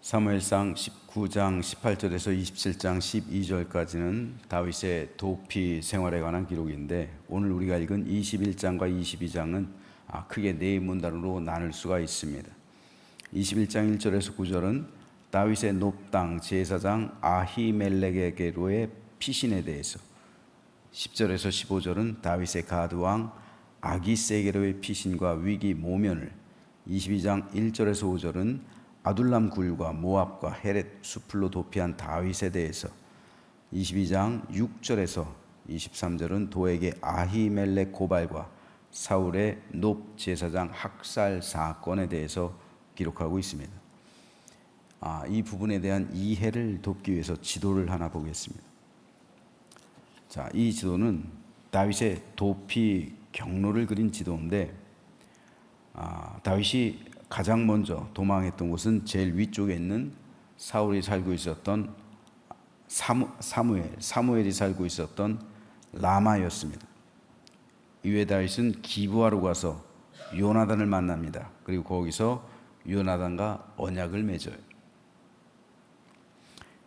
사무엘상 19장 18절에서 27장 12절까지는 다윗의 도피 생활에 관한 기록인데, 오늘 우리가 읽은 21장과 22장은 크게 네 문단으로 나눌 수가 있습니다. 21장 1절에서 9절은 다윗의 놋당 제사장 아히멜렉에게로의 피신에 대해서, 10절에서 15절은 다윗의 가드왕 아기스에게로의 피신과 위기 모면을, 22장 1절에서 5절은 아둘람 굴과 모압과 헤렛 수풀로 도피한 다윗에 대해서, 22장 6절에서 23절은 도에게 아히멜렉 고발과 사울의 놋 제사장 학살 사건에 대해서 기록하고 있습니다. 이 부분에 대한 이해를 돕기 위해서 지도를 하나 보겠습니다. 자, 이 지도는 다윗의 도피 경로를 그린 지도인데, 다윗이 가장 먼저 도망했던 곳은 제일 위쪽에 있는 사울이 살고 있었던 사무엘이 살고 있었던 라마였습니다. 이후에 다윗은 기브아로 가서 요나단을 만납니다. 그리고 거기서 요나단과 언약을 맺어요.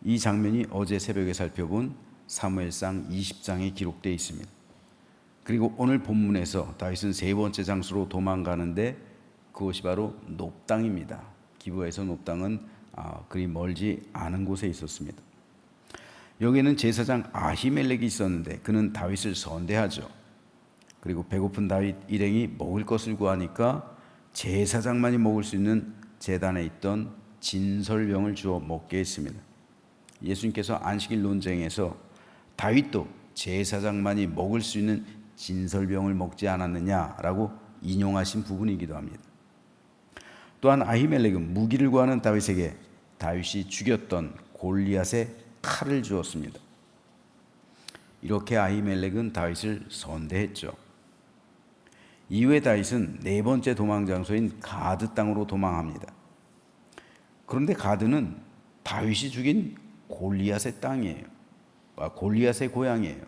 이 장면이 어제 새벽에 살펴본 사무엘상 20장에 기록되어 있습니다. 그리고 오늘 본문에서 다윗은 세 번째 장소로 도망가는데, 그것이 바로 놋당입니다. 기브아에서 놋당은 그리 멀지 않은 곳에 있었습니다. 여기에는 제사장 아히멜렉이 있었는데 그는 다윗을 선대하죠. 그리고 배고픈 다윗 일행이 먹을 것을 구하니까 제사장만이 먹을 수 있는 제단에 있던 진설병을 주어 먹게 했습니다. 예수님께서 안식일 논쟁에서 다윗도 제사장만이 먹을 수 있는 진설병을 먹지 않았느냐라고 인용하신 부분이기도 합니다. 또한 아히멜렉은 무기를 구하는 다윗에게 다윗이 죽였던 골리앗의 칼을 주었습니다. 이렇게 아히멜렉은 다윗을 선대했죠. 이후에 다윗은 네 번째 도망 장소인 가드 땅으로 도망합니다. 그런데 가드는 다윗이 죽인 골리앗의 땅이에요. 골리앗의 고향이에요.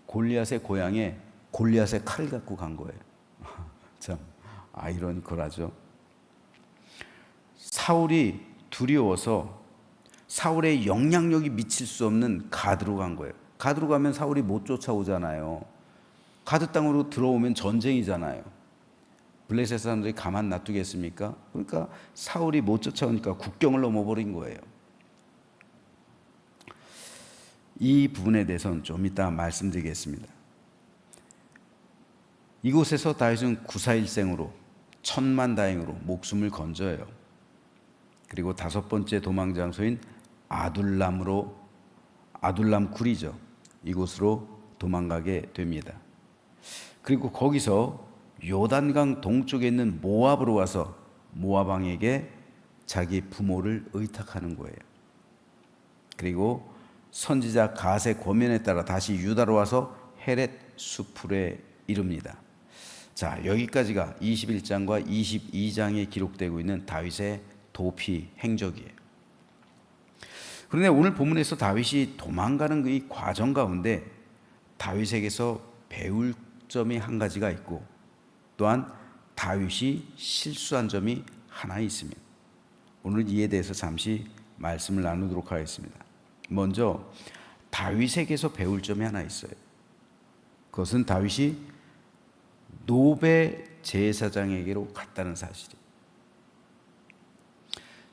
골리앗의 고향에 골리앗의 칼을 갖고 간 거예요. 참 아이러니컬하죠. 사울이 두려워서 사울의 영향력이 미칠 수 없는 가드로 간 거예요. 가드로 가면 사울이 못 쫓아오잖아요. 가드 땅으로 들어오면 전쟁이잖아요. 블레셋 사람들이 가만 놔두겠습니까? 그러니까 사울이 못 쫓아오니까 국경을 넘어버린 거예요. 이 부분에 대해서는 좀 이따 말씀드리겠습니다. 이곳에서 다윗은 구사일생으로 천만다행으로 목숨을 건져요. 그리고 다섯 번째 도망 장소인 아둘람 굴이죠. 이곳으로 도망가게 됩니다. 그리고 거기서 요단강 동쪽에 있는 모압으로 와서 모압 왕에게 자기 부모를 의탁하는 거예요. 그리고 선지자 갓의 권면에 따라 다시 유다로 와서 헤렛 수풀에 이릅니다. 자, 여기까지가 21장과 22장에 기록되고 있는 다윗의 도피 행적이에요. 그런데 오늘 본문에서 다윗이 도망가는 이 과정 가운데 다윗에게서 배울 점이 한 가지가 있고, 또한 다윗이 실수한 점이 하나 있습니다. 오늘 이에 대해서 잠시 말씀을 나누도록 하겠습니다. 먼저 다윗에게서 배울 점이 하나 있어요. 그것은 다윗이 놋의 제사장에게로 갔다는 사실이에요.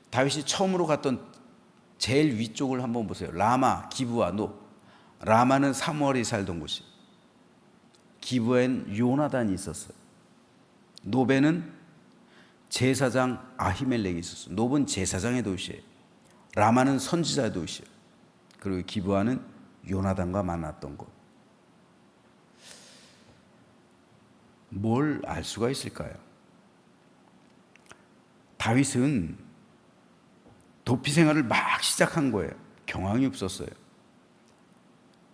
다윗이 처음으로 갔던 제일 위쪽을 한번 보세요. 라마, 기브아, 놋. 라마는 사무엘이 살던 곳이에요. 기브아엔 요나단이 있었어요. 놋에는 제사장 아히멜렉이 있었어요. 놋은 제사장의 도시예요. 라마는 선지자의 도시예요. 그리고 기브아는 요나단과 만났던 곳. 뭘 알 수가 있을까요? 다윗은 도피 생활을 막 시작한 거예요. 경황이 없었어요.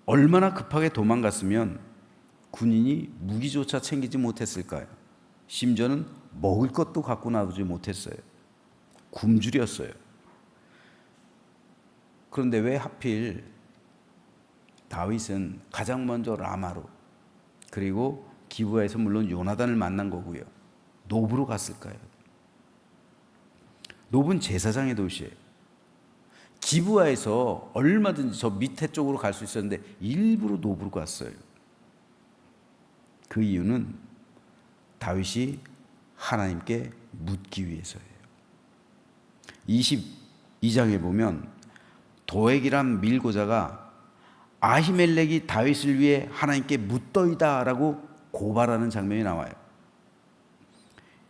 얼마나 급하게 도망갔으면 군인이 무기조차 챙기지 못했을까요? 심지어는 먹을 것도 갖고 나오지 못했어요. 굶주렸어요. 그런데 왜 하필 다윗은 가장 먼저 라마로, 그리고 기브아에서 물론 요나단을 만난 거고요, 놋으로 갔을까요? 노브는 제사장의 도시예요. 기브아에서 얼마든지 저 밑에 쪽으로 갈 수 있었는데 일부러 노브로 갔어요. 그 이유는 다윗이 하나님께 묻기 위해서예요. 22장에 보면 도액이란 밀고자가 아히멜렉이 다윗을 위해 하나님께 묻더이다라고 고발하는 장면이 나와요.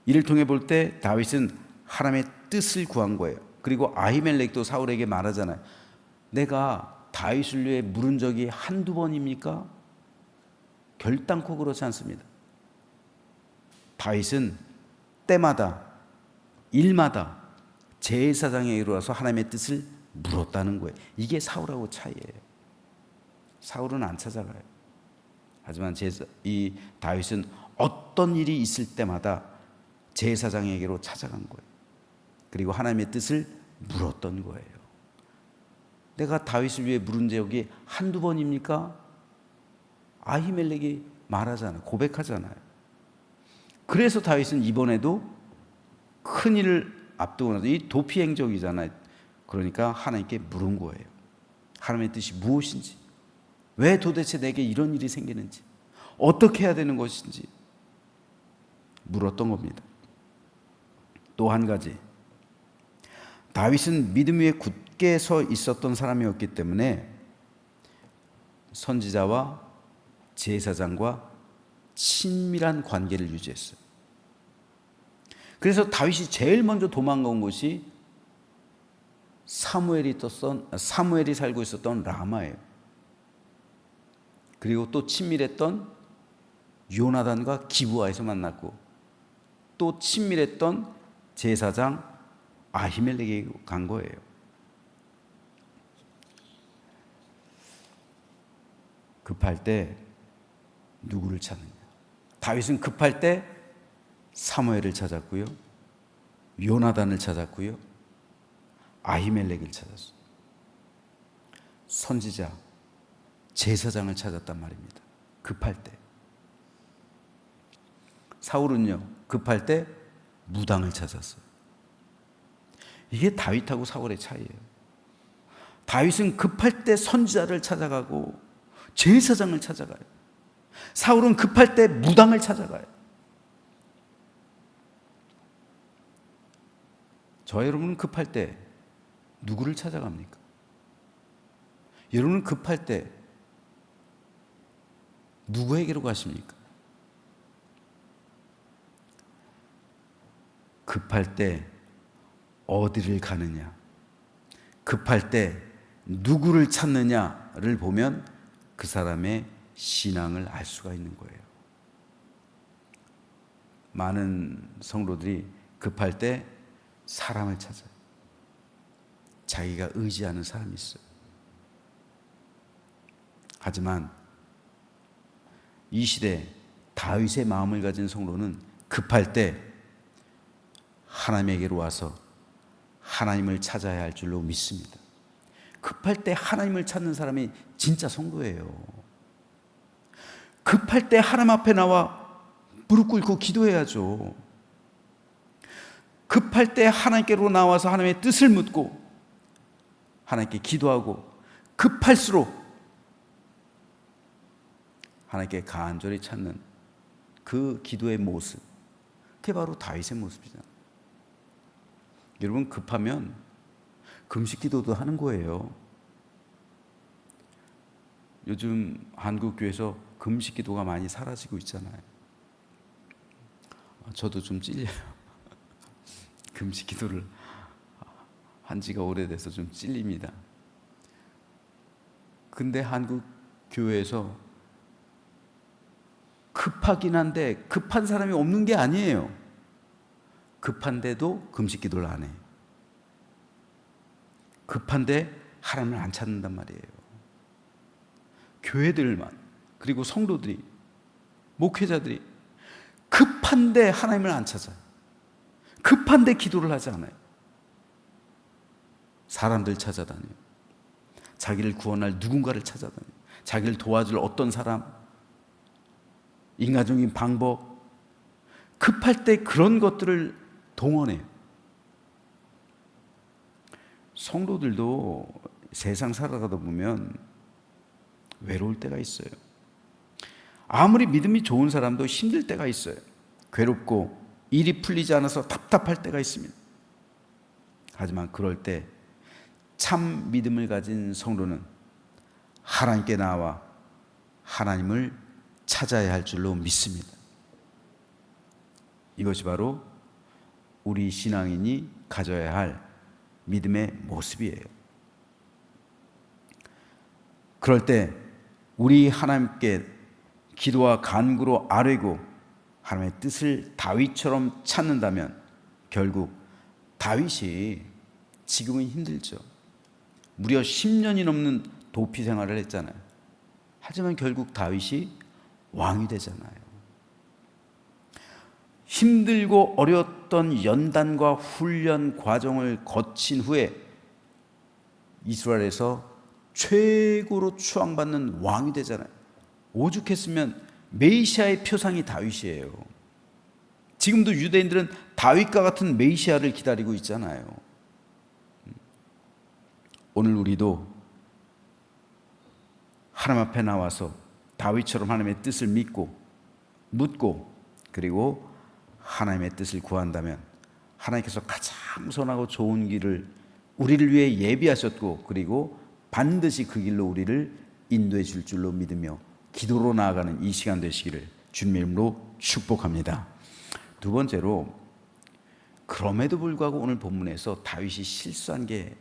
이를 통해 볼 때 다윗은 하나님의 뜻을 구한 거예요. 그리고 아히멜렉도 사울에게 말하잖아요. 내가 다윗을 위해 물은 적이 한두 번입니까? 결단코 그렇지 않습니다. 다윗은 때마다 일마다 제사장에게 와서 하나님의 뜻을 물었다는 거예요. 이게 사울하고 차이예요. 사울은 안 찾아가요. 하지만 이 다윗은 어떤 일이 있을 때마다 제사장에게로 찾아간 거예요. 그리고 하나님의 뜻을 물었던 거예요. 내가 다윗을 위해 물은 적이 한두 번입니까? 아히멜렉이 말하잖아요. 고백하잖아요. 그래서 다윗은 이번에도 큰 일을 앞두고 나서 이 도피 행적이잖아요. 그러니까 하나님께 물은 거예요. 하나님의 뜻이 무엇인지, 왜 도대체 내게 이런 일이 생기는지, 어떻게 해야 되는 것인지 물었던 겁니다. 또 한 가지, 다윗은 믿음 위에 굳게 서 있었던 사람이었기 때문에 선지자와 제사장과 친밀한 관계를 유지했어요. 그래서 다윗이 제일 먼저 도망간 곳이 사무엘이 살고 있었던 라마예요. 그리고 또 친밀했던 요나단과 기브아에서 만났고, 또 친밀했던 제사장 아히멜렉에게 간 거예요. 급할 때 누구를 찾느냐? 다윗은 급할 때 사무엘을 찾았고요, 요나단을 찾았고요, 아히멜렉을 찾았어요. 선지자, 제사장을 찾았단 말입니다. 급할 때. 사울은요, 급할 때 무당을 찾았어요. 이게 다윗하고 사울의 차이예요. 다윗은 급할 때 선지자를 찾아가고 제사장을 찾아가요. 사울은 급할 때 무당을 찾아가요. 저 여러분은 급할 때 누구를 찾아갑니까? 여러분은 급할 때 누구에게로 가십니까? 급할 때 어디를 가느냐, 급할 때 누구를 찾느냐를 보면 그 사람의 신앙을 알 수가 있는 거예요. 많은 성도들이 급할 때 사람을 찾아요. 자기가 의지하는 사람이 있어요. 하지만 이 시대 다윗의 마음을 가진 성도는 급할 때 하나님에게로 와서 하나님을 찾아야 할 줄로 믿습니다. 급할 때 하나님을 찾는 사람이 진짜 성도예요. 급할 때 하나님 앞에 나와 무릎 꿇고 기도해야죠. 급할 때 하나님께로 나와서 하나님의 뜻을 묻고 하나님께 기도하고, 급할수록 하나님께 간절히 찾는 그 기도의 모습, 그게 바로 다윗의 모습이잖아요. 여러분, 급하면 금식 기도도 하는 거예요. 요즘 한국 교회에서 금식 기도가 많이 사라지고 있잖아요. 저도 좀 찔려요. 금식 기도를 한 지가 오래돼서 좀 찔립니다. 근데 한국 교회에서 급하긴 한데 급한 사람이 없는 게 아니에요. 급한데도 금식 기도를 안 해요. 급한데 하나님을 안 찾는단 말이에요. 교회들만, 그리고 성도들이, 목회자들이 급한데 하나님을 안 찾아요. 급한데 기도를 하지 않아요. 사람들 찾아다녀요. 자기를 구원할 누군가를 찾아다녀요. 자기를 도와줄 어떤 사람, 인간적인 방법, 급할 때 그런 것들을 동원해요. 성도들도 세상 살아가다 보면 외로울 때가 있어요. 아무리 믿음이 좋은 사람도 힘들 때가 있어요. 괴롭고 일이 풀리지 않아서 답답할 때가 있습니다. 하지만 그럴 때 참 믿음을 가진 성도는 하나님께 나와 하나님을 찾아야 할 줄로 믿습니다. 이것이 바로 우리 신앙인이 가져야 할 믿음의 모습이에요. 그럴 때 우리 하나님께 기도와 간구로 아뢰고 하나님의 뜻을 다윗처럼 찾는다면 결국 다윗이 지금은 힘들죠. 무려 10년이 넘는 도피 생활을 했잖아요. 하지만 결국 다윗이 왕이 되잖아요. 힘들고 어려웠던 연단과 훈련 과정을 거친 후에 이스라엘에서 최고로 추앙받는 왕이 되잖아요. 오죽했으면 메시아의 표상이 다윗이에요. 지금도 유대인들은 다윗과 같은 메시아를 기다리고 있잖아요. 오늘 우리도 하나님 앞에 나와서 다윗처럼 하나님의 뜻을 믿고 묻고 그리고 하나님의 뜻을 구한다면 하나님께서 가장 선하고 좋은 길을 우리를 위해 예비하셨고 그리고 반드시 그 길로 우리를 인도해 줄 줄로 믿으며 기도로 나아가는 이 시간 되시기를 주님의 이름으로 축복합니다. 두 번째로, 그럼에도 불구하고 오늘 본문에서 다윗이 실수한 게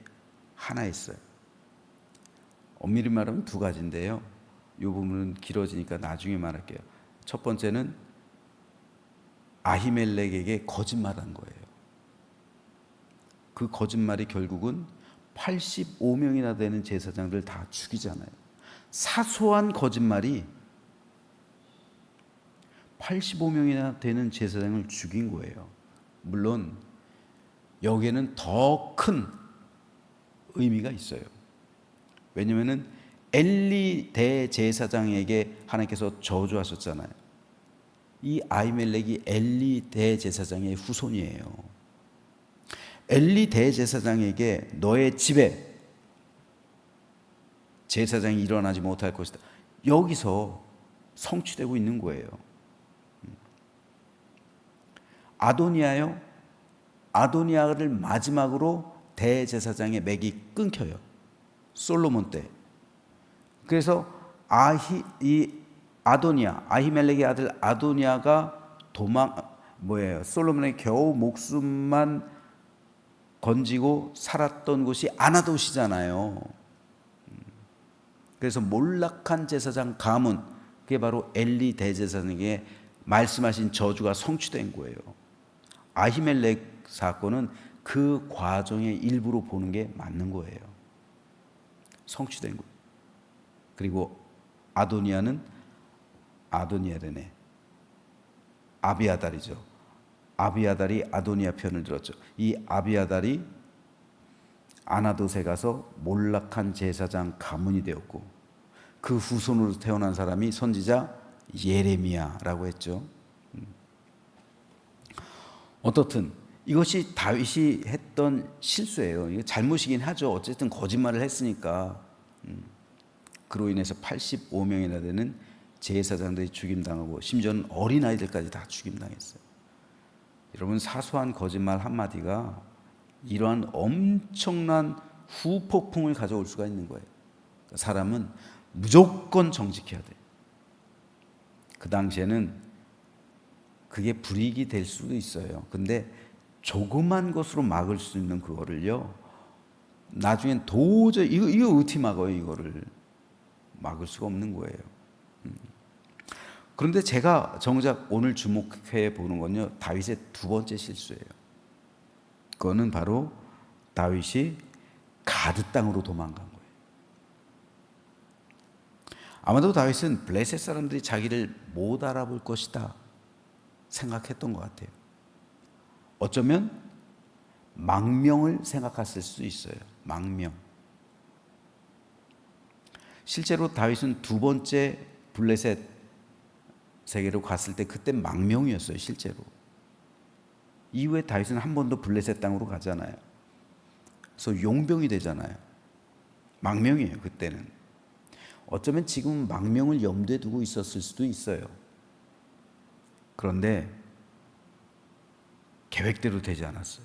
하나 있어요. 엄밀히 말하면 두 가지인데요. 이 부분은 길어지니까 나중에 말할게요. 첫 번째는 아히멜렉에게 거짓말한 거예요. 그 거짓말이 결국은 85명이나 되는 제사장들 다 죽이잖아요. 사소한 거짓말이 85명이나 되는 제사장을 죽인 거예요. 물론 여기에는 더 큰 의미가 있어요. 왜냐하면 엘리 대제사장에게 하나님께서 저주하셨잖아요. 이 아히멜렉이 엘리 대제사장의 후손이에요. 엘리 대제사장에게 너의 집에 제사장이 일어나지 못할 것이다. 여기서 성취되고 있는 거예요. 아도니아요. 아도니아를 마지막으로 대제사장의 맥이 끊겨요. 솔로몬 때. 그래서 아히멜렉의 아들 아도니아가 솔로몬의 겨우 목숨만 건지고 살았던 곳이 아나돗이잖아요. 그래서 몰락한 제사장 가문, 그게 바로 엘리 대제사장에게 말씀하신 저주가 성취된 거예요. 아히멜렉 사건은 그 과정의 일부로 보는 게 맞는 거예요. 성취된 거예요. 그리고 아도니아라네. 아비아달이죠. 아비아달이 아도니아 편을 들었죠. 이 아비아달이 아나돗에 가서 몰락한 제사장 가문이 되었고 그 후손으로 태어난 사람이 선지자 예레미야라고 했죠. 어떻든 이것이 다윗이 했던 실수예요. 이거 잘못이긴 하죠. 어쨌든 거짓말을 했으니까. 그로 인해서 85명이나 되는 제사장들이 죽임당하고 심지어는 어린아이들까지 다 죽임당했어요. 여러분, 사소한 거짓말 한마디가 이러한 엄청난 후폭풍을 가져올 수가 있는 거예요. 사람은 무조건 정직해야 돼요. 그 당시에는 그게 불이익이 될 수도 있어요. 근데 조그만 것으로 막을 수 있는 그거를요, 나중엔 도저히 이거 어떻게 막아요? 이거를 막을 수가 없는 거예요. 그런데 제가 정작 오늘 주목해 보는 건요, 다윗의 두 번째 실수예요. 그거는 바로 다윗이 가드 땅으로 도망간 거예요. 아마도 다윗은 블레셋 사람들이 자기를 못 알아볼 것이다 생각했던 것 같아요. 어쩌면 망명을 생각했을 수도 있어요. 망명. 실제로 다윗은 두 번째 블레셋 세계로 갔을 때 그때 망명이었어요. 실제로. 이후에 다윗은 한 번도 블레셋 땅으로 가잖아요. 그래서 용병이 되잖아요. 망명이에요, 그때는. 어쩌면 지금 망명을 염두에 두고 있었을 수도 있어요. 그런데 계획대로 되지 않았어요.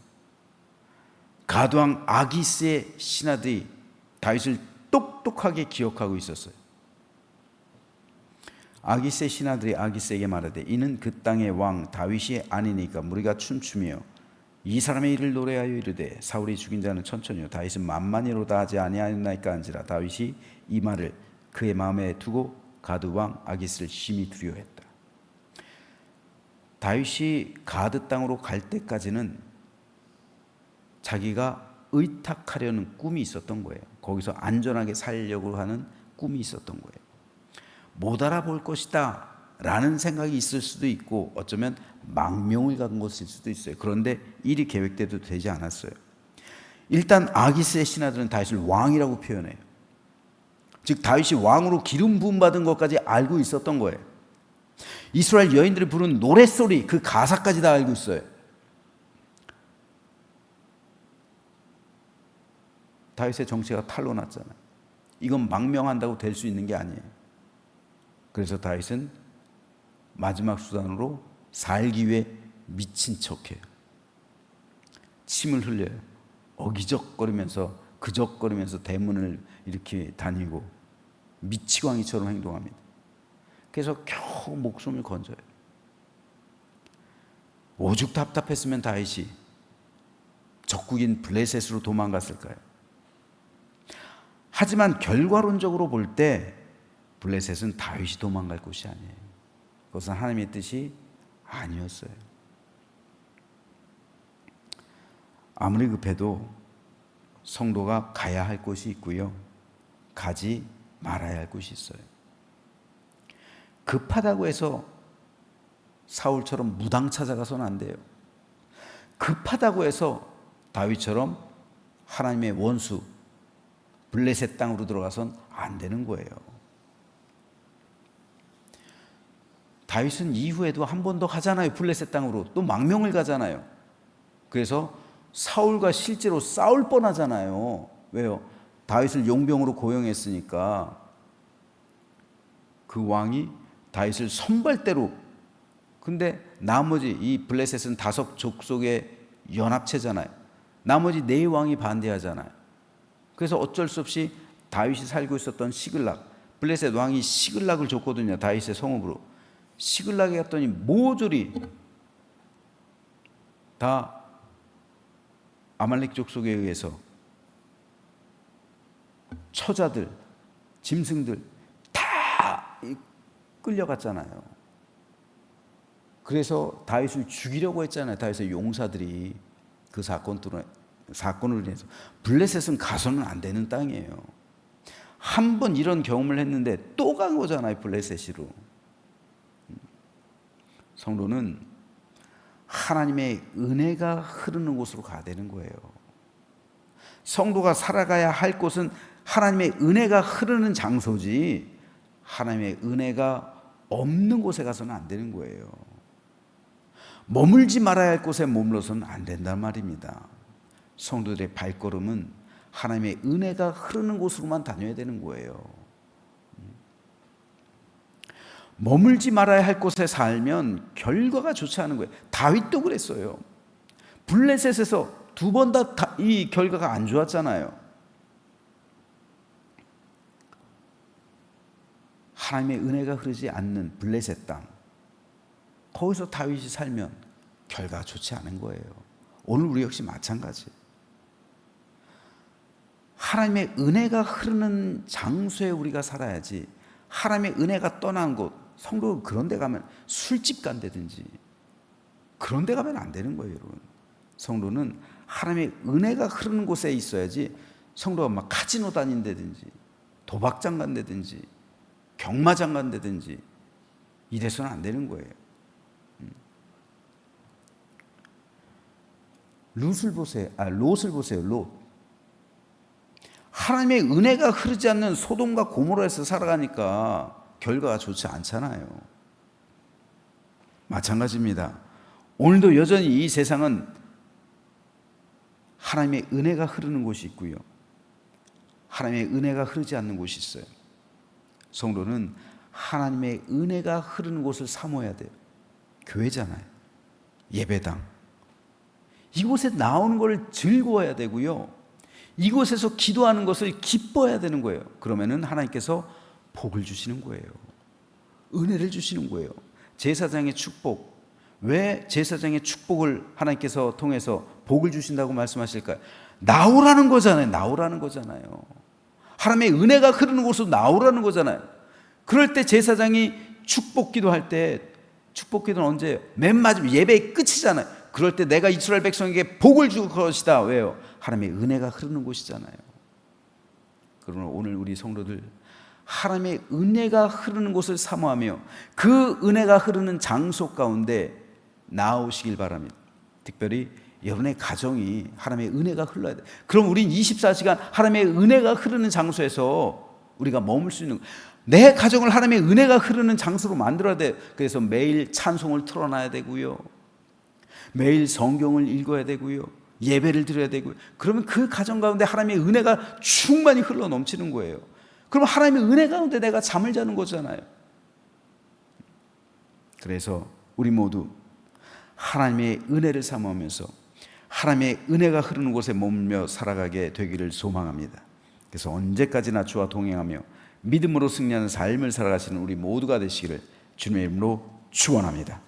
가드왕 아기스의 신하들이 다윗을 똑똑하게 기억하고 있었어요. 아기스의 신하들이 아기스에게 말하되 이는 그 땅의 왕 다윗이 아니니까 우리가 춤추며 이 사람의 일을 노래하여 이르되 사울이 죽인 자는 천천히요 다윗은 만만히로다 하지 아니하였나이까 한지라. 다윗이 이 말을 그의 마음에 두고 가드 왕 아기스를 심히 두려워했다. 다윗이 가드 땅으로 갈 때까지는 자기가 의탁하려는 꿈이 있었던 거예요. 거기서 안전하게 살려고 하는 꿈이 있었던 거예요. 못 알아볼 것이다 라는 생각이 있을 수도 있고 어쩌면 망명을 간 것일 수도 있어요. 그런데 일이 계획대로 되지 않았어요. 일단 아기스의 신하들은 다윗을 왕이라고 표현해요. 즉 다윗이 왕으로 기름 부음 받은 것까지 알고 있었던 거예요. 이스라엘 여인들이 부른 노랫소리 그 가사까지 다 알고 있어요. 다윗의 정체가 탄로 났잖아요. 이건 망명한다고 될 수 있는 게 아니에요. 그래서 다윗은 마지막 수단으로 살기 위해 미친 척해요. 침을 흘려요. 어기적거리면서 그적거리면서 대문을 이렇게 다니고 미치광이처럼 행동합니다. 그래서 겨우 목숨을 건져요. 오죽 답답했으면 다윗이 적국인 블레셋으로 도망갔을까요? 하지만 결과론적으로 볼 때 블레셋은 다윗이 도망갈 곳이 아니에요. 그것은 하나님의 뜻이 아니었어요. 아무리 급해도 성도가 가야 할 곳이 있고요, 가지 말아야 할 곳이 있어요. 급하다고 해서 사울처럼 무당 찾아가서는 안 돼요. 급하다고 해서 다윗처럼 하나님의 원수 블레셋 땅으로 들어가선 안 되는 거예요. 다윗은 이후에도 한 번 더 가잖아요. 블레셋 땅으로 또 망명을 가잖아요. 그래서 사울과 실제로 싸울 뻔하잖아요. 왜요? 다윗을 용병으로 고용했으니까. 그 왕이 다윗을 선발대로, 근데 나머지 이 블레셋은 다섯 족속의 연합체잖아요. 나머지 네 왕이 반대하잖아요. 그래서 어쩔 수 없이 다윗이 살고 있었던 시글락, 블레셋 왕이 시글락을 줬거든요. 다윗의 성읍으로. 시글락에 갔더니 모조리 다 아말렉 족속에 의해서 처자들, 짐승들 다 끌려갔잖아요. 그래서 다윗을 죽이려고 했잖아요. 다윗의 용사들이 그 사건으로 인해서. 블레셋은 가서는 안 되는 땅이에요. 한 번 이런 경험을 했는데 또 간 거잖아요. 블레셋으로. 성도는 하나님의 은혜가 흐르는 곳으로 가야 되는 거예요. 성도가 살아가야 할 곳은 하나님의 은혜가 흐르는 장소지 하나님의 은혜가 없는 곳에 가서는 안 되는 거예요. 머물지 말아야 할 곳에 머물러서는 안 된단 말입니다. 성도들의 발걸음은 하나님의 은혜가 흐르는 곳으로만 다녀야 되는 거예요. 머물지 말아야 할 곳에 살면 결과가 좋지 않은 거예요. 다윗도 그랬어요. 블레셋에서 두 번 다 이 결과가 안 좋았잖아요. 하나님의 은혜가 흐르지 않는 블레셋 땅, 거기서 다윗이 살면 결과가 좋지 않은 거예요. 오늘 우리 역시 마찬가지. 하나님의 은혜가 흐르는 장소에 우리가 살아야지, 하나님의 은혜가 떠난 곳, 성도 그런 데 가면 술집 간다든지 그런 데 가면 안 되는 거예요, 여러분. 성도는 하나님의 은혜가 흐르는 곳에 있어야지, 성도가 막 카지노 다닌다든지 도박장 간다든지 경마장 간다든지 이래서는 안 되는 거예요. 롯을 보세요. 롯. 하나님의 은혜가 흐르지 않는 소돔과 고모라에서 살아가니까 결과가 좋지 않잖아요. 마찬가지입니다. 오늘도 여전히 이 세상은 하나님의 은혜가 흐르는 곳이 있고요, 하나님의 은혜가 흐르지 않는 곳이 있어요. 성도는 하나님의 은혜가 흐르는 곳을 사모해야 돼요. 교회잖아요. 예배당. 이곳에 나오는 걸 즐거워야 되고요, 이곳에서 기도하는 것을 기뻐해야 되는 거예요. 그러면은 하나님께서 복을 주시는 거예요. 은혜를 주시는 거예요. 제사장의 축복. 왜 제사장의 축복을 하나님께서 통해서 복을 주신다고 말씀하실까요? 나오라는 거잖아요. 나오라는 거잖아요. 하나님의 은혜가 흐르는 곳으로 나오라는 거잖아요. 그럴 때 제사장이 축복기도 할 때, 축복기도는 언제예요? 맨 마지막 예배의 끝이잖아요. 그럴 때 내가 이스라엘 백성에게 복을 줄 것이다. 왜요? 하나님의 은혜가 흐르는 곳이잖아요. 그러나 오늘 우리 성도들 하나님의 은혜가 흐르는 곳을 사모하며 그 은혜가 흐르는 장소 가운데 나오시길 바랍니다. 특별히 여러분의 가정이 하나님의 은혜가 흘러야 돼요. 그럼 우린 24시간 하나님의 은혜가 흐르는 장소에서 우리가 머물 수 있는, 내 가정을 하나님의 은혜가 흐르는 장소로 만들어야 돼요. 그래서 매일 찬송을 틀어놔야 되고요, 매일 성경을 읽어야 되고요, 예배를 드려야 되고요. 그러면 그 가정 가운데 하나님의 은혜가 충만히 흘러 넘치는 거예요. 그럼 하나님의 은혜 가운데 내가 잠을 자는 거잖아요. 그래서 우리 모두 하나님의 은혜를 사모하면서 하나님의 은혜가 흐르는 곳에 머물며 살아가게 되기를 소망합니다. 그래서 언제까지나 주와 동행하며 믿음으로 승리하는 삶을 살아가시는 우리 모두가 되시기를 주님의 이름으로 축원합니다.